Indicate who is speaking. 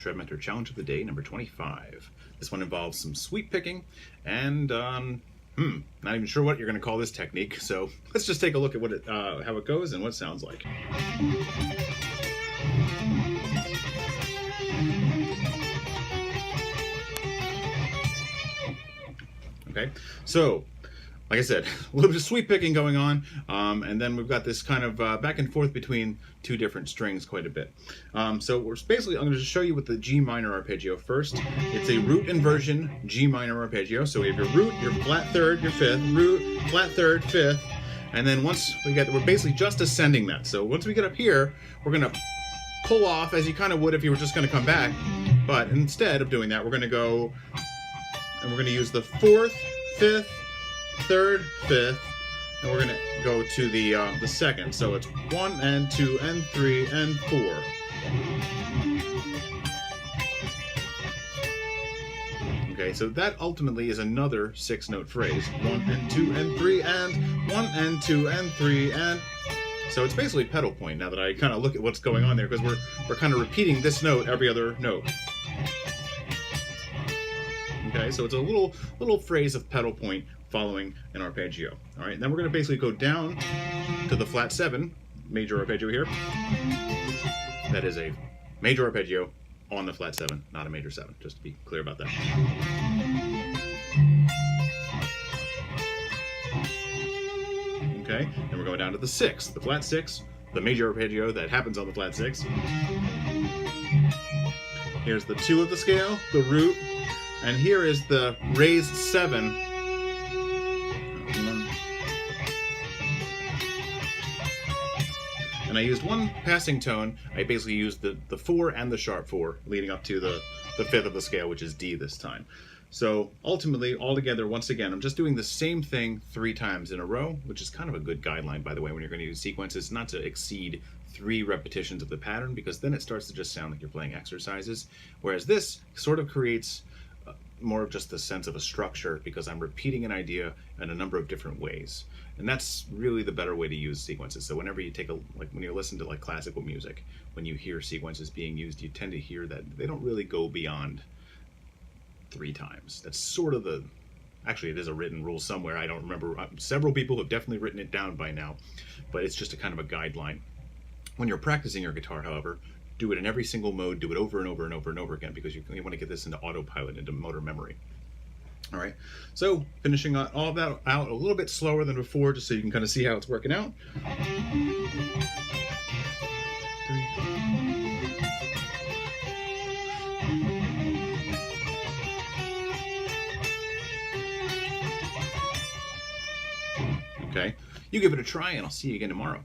Speaker 1: ShredMentor Challenge of the Day, number 25. This one involves some sweep picking and, not even sure what you're going to call this technique, so let's just take a look at how it goes and what it sounds like. Okay, so like I said, a little bit of sweep picking going on, and then we've got this kind of back and forth between two different strings quite a bit. So I'm going to show you with the G minor arpeggio first. It's a root inversion G minor arpeggio. So we have your root, your flat third, your fifth, root, flat third, fifth, and then once we're basically just ascending that. So once we get up here, we're going to pull off as you kind of would if you were just going to come back, but instead of doing that, we're going to go and we're going to use the fourth, fifth, third, fifth, and we're going to go to the second. So it's 1 and 2 and 3 and 4. Okay, so that ultimately is another 6-note phrase. 1 and 2 and 3 and 1 and 2 and 3 and... So it's basically pedal point now that I kind of look at what's going on there, because we're kind of repeating this note every other note. Okay, so it's a little phrase of pedal point following an arpeggio. All right, then we're going to basically go down to the flat 7 major arpeggio here. That is a major arpeggio on the flat 7, not a major 7, just to be clear about that. Okay, then we're going down to the 6, the flat 6, the major arpeggio that happens on the flat 6. Here's the 2 of the scale, the root, and here is the raised 7. And I used one passing tone. I basically used the 4 and the sharp 4 leading up to the 5th of the scale, which is D this time. So ultimately, altogether, once again, I'm just doing the same thing 3 times in a row, which is kind of a good guideline, by the way, when you're going to use sequences, not to exceed 3 repetitions of the pattern, because then it starts to just sound like you're playing exercises. Whereas this sort of creates more of just the sense of a structure, because I'm repeating an idea in a number of different ways. And that's really the better way to use sequences. So whenever you when you listen to classical music, when you hear sequences being used, you tend to hear that they don't really go beyond 3 times. That's sort of actually it is a written rule somewhere. I don't remember. Several people have definitely written it down by now, but it's just a kind of a guideline. When you're practicing your guitar, however, do it in every single mode, do it over and over and over and over again, because you want to get this into autopilot, into motor memory. All right, so finishing all of that out a little bit slower than before, just so you can kind of see how it's working out. 3. Okay, you give it a try, and I'll see you again tomorrow.